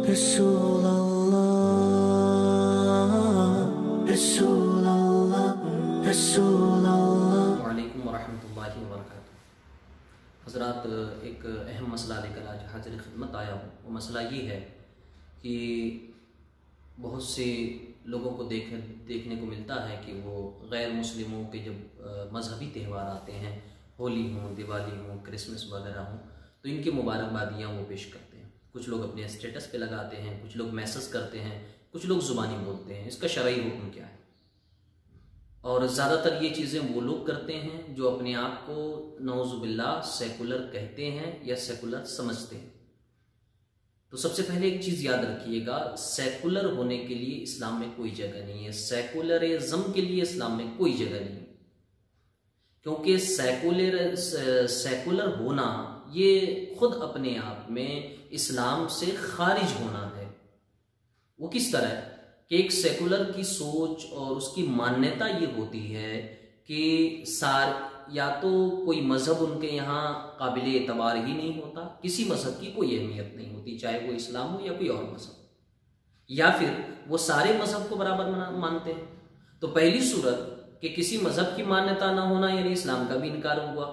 رسول اللہ رسول اللہ رسول اللہ۔ وعلیکم ورحمۃ اللہ وبرکاتہ۔ حضرات، ایک اہم مسئلہ لے کر آج حاضر خدمت آیا ہوں۔ وہ مسئلہ یہ ہے کہ بہت سے لوگوں کو دیکھنے کو ملتا ہے کہ وہ غیر مسلموں کے جب مذہبی تہوار آتے ہیں، ہولی ہوں، دیوالی ہوں، کرسمس وغیرہ ہوں، تو ان کی مبارکبادیاں وہ پیش کرتے ہیں۔ کچھ لوگ اپنے اسٹیٹس پہ لگاتے ہیں، کچھ لوگ میسج کرتے ہیں، کچھ لوگ زبانی بولتے ہیں۔ اس کا شرعی حکم کیا ہے؟ اور زیادہ تر یہ چیزیں وہ لوگ کرتے ہیں جو اپنے آپ کو نعوذ باللہ سیکولر کہتے ہیں یا سیکولر سمجھتے ہیں۔ تو سب سے پہلے ایک چیز یاد رکھیے گا، سیکولر ہونے کے لیے اسلام میں کوئی جگہ نہیں ہے، سیکولرزم کے لیے اسلام میں کوئی جگہ نہیں ہے، کیونکہ سیکولر ہونا یہ خود اپنے آپ میں اسلام سے خارج ہونا ہے۔ وہ کس طرح ہے کہ ایک سیکولر کی سوچ اور اس کی مانیتا یہ ہوتی ہے کہ یا تو کوئی مذہب ان کے یہاں قابل اعتبار ہی نہیں ہوتا، کسی مذہب کی کوئی اہمیت نہیں ہوتی، چاہے وہ اسلام ہو یا کوئی اور مذہب، یا پھر وہ سارے مذہب کو برابر مانتے ہیں۔ تو پہلی صورت کہ کسی مذہب کی مانیتا نہ ہونا یعنی اسلام کا بھی انکار ہوا،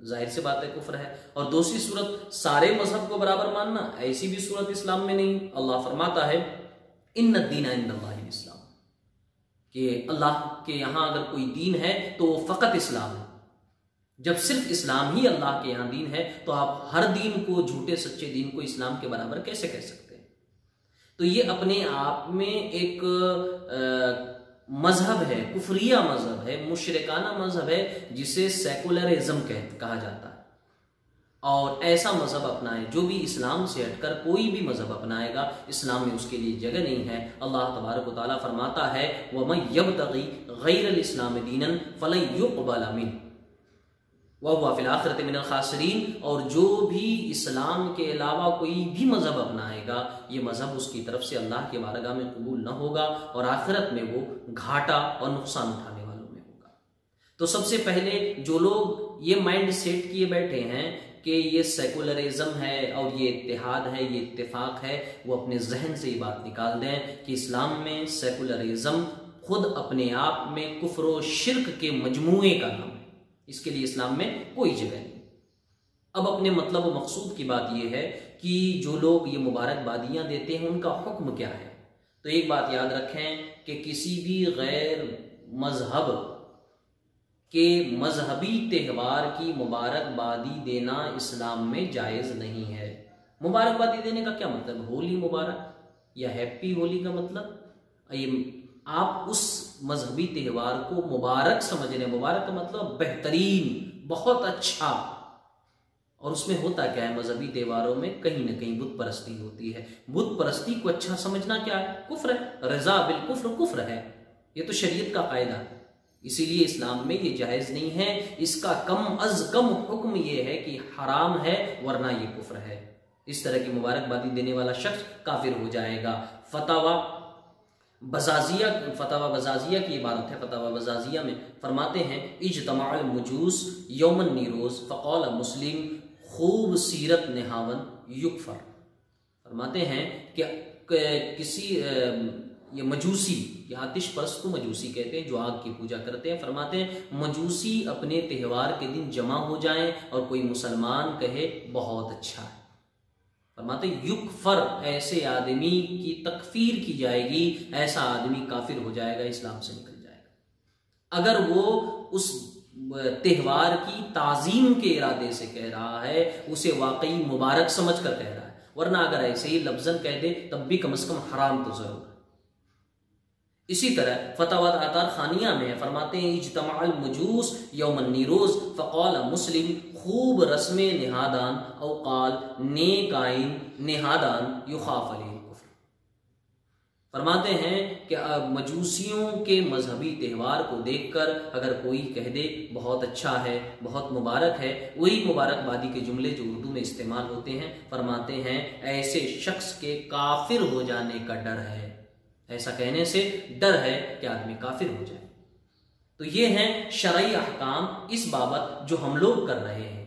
ظاہر سے بات ہے کفر ہے۔ اور دوسری صورت سارے مذہب کو برابر ماننا، ایسی بھی صورت اسلام میں نہیں۔ اللہ فرماتا ہے ان الدین عند اللہ الاسلام، کہ اللہ کے یہاں اگر کوئی دین ہے تو وہ فقط اسلام ہے۔ جب صرف اسلام ہی اللہ کے یہاں دین ہے تو آپ ہر دین کو، جھوٹے سچے دین کو اسلام کے برابر کیسے کہہ سکتے ہیں؟ تو یہ اپنے آپ میں ایک مذہب ہے، کفریہ مذہب ہے، مشرکانہ مذہب ہے، جسے سیکولرزم کہا جاتا ہے۔ اور ایسا مذہب اپنائے جو بھی اسلام سے ہٹ کر کوئی بھی مذہب اپنائے گا، اسلام میں اس کے لیے جگہ نہیں ہے۔ اللہ تبارک و تعالیٰ فرماتا ہے وَمَن يَبْتَغِ غَيْرَ الْإِسْلَامِ دِينًا فَلَن يُقْبَلَ مِنْهُ وَهُوَ فِي الْآخِرَةِ مِنَ الْخَاسِرِينَ۔ اور جو بھی اسلام کے علاوہ کوئی بھی مذہب اپنائے گا، یہ مذہب اس کی طرف سے اللہ کے بارگاہ میں قبول نہ ہوگا اور آخرت میں وہ گھاٹا اور نقصان اٹھانے والوں میں ہوگا۔ تو سب سے پہلے جو لوگ یہ مائنڈ سیٹ کیے بیٹھے ہیں کہ یہ سیکولرزم ہے اور یہ اتحاد ہے، یہ اتفاق ہے، وہ اپنے ذہن سے یہ بات نکال دیں کہ اسلام میں سیکولرزم خود اپنے آپ میں کفر و شرک کے مجموعے کا نام ہے، اس کے لیے اسلام میں کوئی جگہ نہیں۔ اب اپنے مطلب و مقصود کی بات یہ ہے کہ جو لوگ یہ مبارکبادیاں دیتے ہیں ان کا حکم کیا ہے۔ تو ایک بات یاد رکھیں کہ کسی بھی غیر مذہب کہ مذہبی تہوار کی مبارکبادی دینا اسلام میں جائز نہیں ہے۔ مبارکبادی دینے کا کیا مطلب؟ ہولی مبارک یا ہیپی ہولی کا مطلب آپ اس مذہبی تہوار کو مبارک سمجھ رہے ہیں۔ مبارک کا مطلب بہترین، بہت اچھا۔ اور اس میں ہوتا کیا ہے؟ مذہبی تہواروں میں کہیں نہ کہیں بت پرستی ہوتی ہے۔ بت پرستی کو اچھا سمجھنا کیا ہے؟ کفر ہے۔ رضا بالکفر کفر ہے، یہ تو شریعت کا قاعدہ ہے، اسی لیے اسلام میں یہ جائز نہیں ہے۔ اس کا کم از کم حکم یہ ہے کہ حرام ہے، ورنہ یہ کفر ہے۔ اس طرح کی مبارکبادی دینے والا شخص کافر ہو جائے گا۔ فتاوی بزازیہ کی عبارت ہے، فتاوی بزازیہ میں فرماتے ہیں اجتماع المجوس یوم النیروز فقال مسلم خوب سیرت نہاون یکفر۔ فرماتے ہیں کہ کسی یہ مجوسی، یہ آتش پرست کو مجوسی کہتے ہیں جو آگ کی پوجا کرتے ہیں، فرماتے ہیں مجوسی اپنے تہوار کے دن جمع ہو جائیں اور کوئی مسلمان کہے بہت اچھا ہے، فرماتے ہیں یکفر، ایسے آدمی کی تکفیر کی جائے گی، ایسا آدمی کافر ہو جائے گا، اسلام سے نکل جائے گا اگر وہ اس تہوار کی تعظیم کے ارادے سے کہہ رہا ہے، اسے واقعی مبارک سمجھ کر کہہ رہا ہے، ورنہ اگر ایسے ہی لفظاً کہہ دے تب بھی کم از کم حرام تو ضرور ہے۔ اسی طرح فتاوی آثار خانیہ میں فرماتے ہیں اجتماع المجوس یوم النیروز فقال مسلم خوب رسم نہادان او قال نیک آئین نہادان یخاف علیہ الکفر۔ فرماتے ہیں کہ مجوسیوں کے مذہبی تہوار کو دیکھ کر اگر کوئی کہہ دے بہت اچھا ہے، بہت مبارک ہے، وہی مبارکبادی کے جملے جو اردو میں استعمال ہوتے ہیں، فرماتے ہیں ایسے شخص کے کافر ہو جانے کا ڈر ہے، ایسا کہنے سے ڈر ہے کہ آدمی کافر ہو جائے۔ تو یہ ہیں شرعی احکام اس بابت جو ہم لوگ کر رہے ہیں۔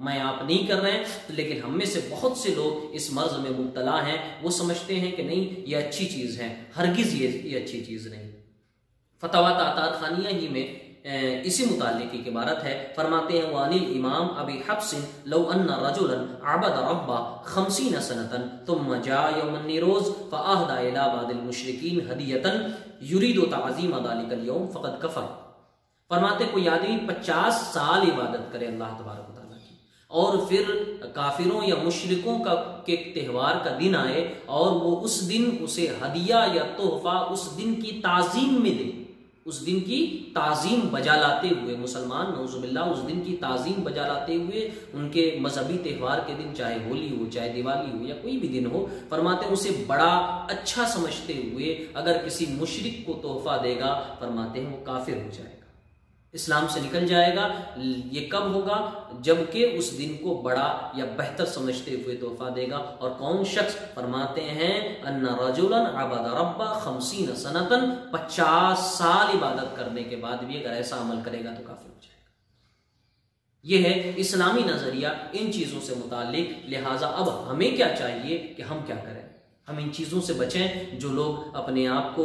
میں آپ نہیں کر رہے ہیں، لیکن ہم میں سے بہت سے لوگ اس مرض میں مبتلا ہیں، وہ سمجھتے ہیں کہ نہیں یہ اچھی چیز ہے، ہرگز یہ اچھی چیز نہیں۔ فتاوی تاتار خانیہ ہی میں اسی متعلق ایک عبارت ہے، فرماتے ہیں وَعَنِ الْإِمَامِ أَبِي حَفْصٍ لَوْ أَنَّ رَجُلًا عَبَدَ رَبَّهُ 50 سَنَةً ثُمَّ جَاءَ يَوْمَ النِّرُوزِ فَأَهْدَىٰ إِلَىٰ بَعْضِ الْمُشْرِكِينَ هَدِيَّةً يُرِيدُ تَعْظِيمَ ذَلِكَ الْيَوْمِ فَقَدْ كَفَرَ۔ فرماتے کوئی آدمی 50 سال عبادت کرے اللہ تبارک و تعالیٰ کی، اور پھر کافروں یا مشرکوں کا کے تہوار کا دن آئے اور وہ اس دن اسے ہدیہ یا تحفہ اس دن کی تعظیم میں دے، اس دن کی تعظیم بجا لاتے ہوئے، مسلمان نعوذ باللہ اس دن کی تعظیم بجا لاتے ہوئے ان کے مذہبی تہوار کے دن، چاہے ہولی ہو، چاہے دیوالی ہو، یا کوئی بھی دن ہو، فرماتے ہیں اسے بڑا اچھا سمجھتے ہوئے اگر کسی مشرک کو تحفہ دے گا، فرماتے ہیں وہ کافر ہو جائے گا، اسلام سے نکل جائے گا۔ یہ کب ہوگا؟ جبکہ اس دن کو بڑا یا بہتر سمجھتے ہوئے تحفہ دے گا۔ اور کون شخص؟ فرماتے ہیں ان رجلا عبد رب 50 سنۃ، 50 سال عبادت کرنے کے بعد بھی اگر ایسا عمل کرے گا تو کافر ہو جائے گا۔ یہ ہے اسلامی نظریہ ان چیزوں سے متعلق۔ لہٰذا اب ہمیں کیا چاہیے کہ ہم کیا کریں؟ ہم ان چیزوں سے بچیں جو لوگ اپنے آپ کو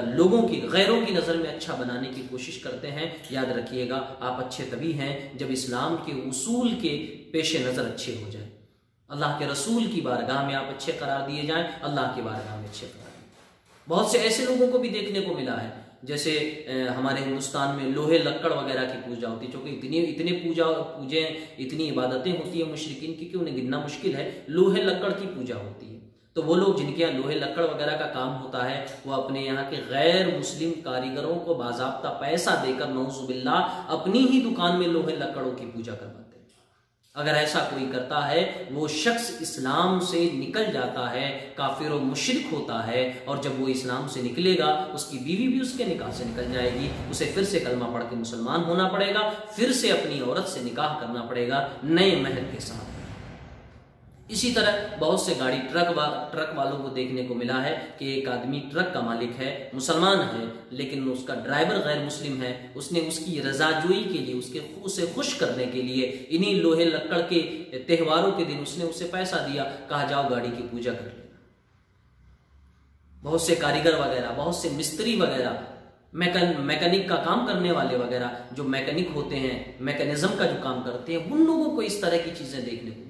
لوگوں کی، غیروں کی نظر میں اچھا بنانے کی کوشش کرتے ہیں۔ یاد رکھیے گا آپ اچھے تبھی ہیں جب اسلام کے اصول کے پیش نظر اچھے ہو جائیں، اللہ کے رسول کی بارگاہ میں آپ اچھے قرار دیے جائیں، اللہ کی بارگاہ میں اچھے قرار دیے۔ بہت سے ایسے لوگوں کو بھی دیکھنے کو ملا ہے، جیسے ہمارے ہندوستان میں لوہے لکڑ وغیرہ کی پوجا ہوتی ہے، چونکہ اتنی پوجیں اتنی عبادتیں ہوتی ہیں مشرکین کی کہ انہیں گننا مشکل ہے۔ لوہے لکڑ کی پوجا ہوتی ہے، تو وہ لوگ جن کے یہاں لوہے لکڑ وغیرہ کا کام ہوتا ہے، وہ اپنے یہاں کے غیر مسلم کاریگروں کو باضابطہ پیسہ دے کر نعوذ باللہ اپنی ہی دکان میں لوہے لکڑوں کی پوجا کرواتے ہیں۔ اگر ایسا کوئی کرتا ہے وہ شخص اسلام سے نکل جاتا ہے، کافر و مشرک ہوتا ہے، اور جب وہ اسلام سے نکلے گا اس کی بیوی بھی اس کے نکاح سے نکل جائے گی، اسے پھر سے کلمہ پڑھ کے مسلمان ہونا پڑے گا، پھر سے اپنی عورت سے نکاح کرنا پڑے گا نئے مہر کے ساتھ۔ اسی طرح بہت سے گاڑی ٹرک والوں کو دیکھنے کو ملا ہے کہ ایک آدمی ٹرک کا مالک ہے، مسلمان ہے، لیکن اس کا ڈرائیور غیر مسلم ہے۔ اس نے اس کی رضا جوئی کے لیے، اسے خوش کرنے کے لیے انہی لوہے لکڑ کے تہواروں کے دن اس نے اسے پیسہ دیا، کہا جاؤ گاڑی کی پوجا کر لینا۔ بہت سے کاریگر وغیرہ، بہت سے مستری وغیرہ، میکینک کا کام کرنے والے وغیرہ جو میکینک ہوتے ہیں، میکینزم کا جو کام کرتے ہیں، ان لوگوں کو اس طرح کی چیزیں دیکھنے کو ملی۔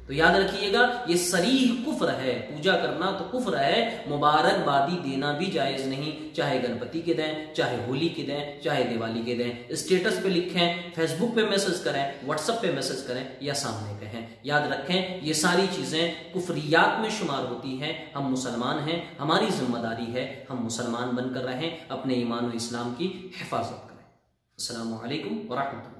تو یاد رکھیے گا یہ صریح کفر ہے، پوجا کرنا تو کفر ہے، مبارکبادی دینا بھی جائز نہیں، چاہے گنپتی کے دیں، چاہے ہولی کے دیں، چاہے دیوالی کے دیں، اسٹیٹس پہ لکھیں، فیس بک پہ میسج کریں، واٹس ایپ پہ میسج کریں یا سامنے کہیں۔ یاد رکھیں یہ ساری چیزیں کفریات میں شمار ہوتی ہیں۔ ہم مسلمان ہیں، ہماری ذمہ داری ہے ہم مسلمان بن کر رہیں، اپنے ایمان و اسلام کی حفاظت کریں۔ السلام علیکم ورحمۃ اللہ۔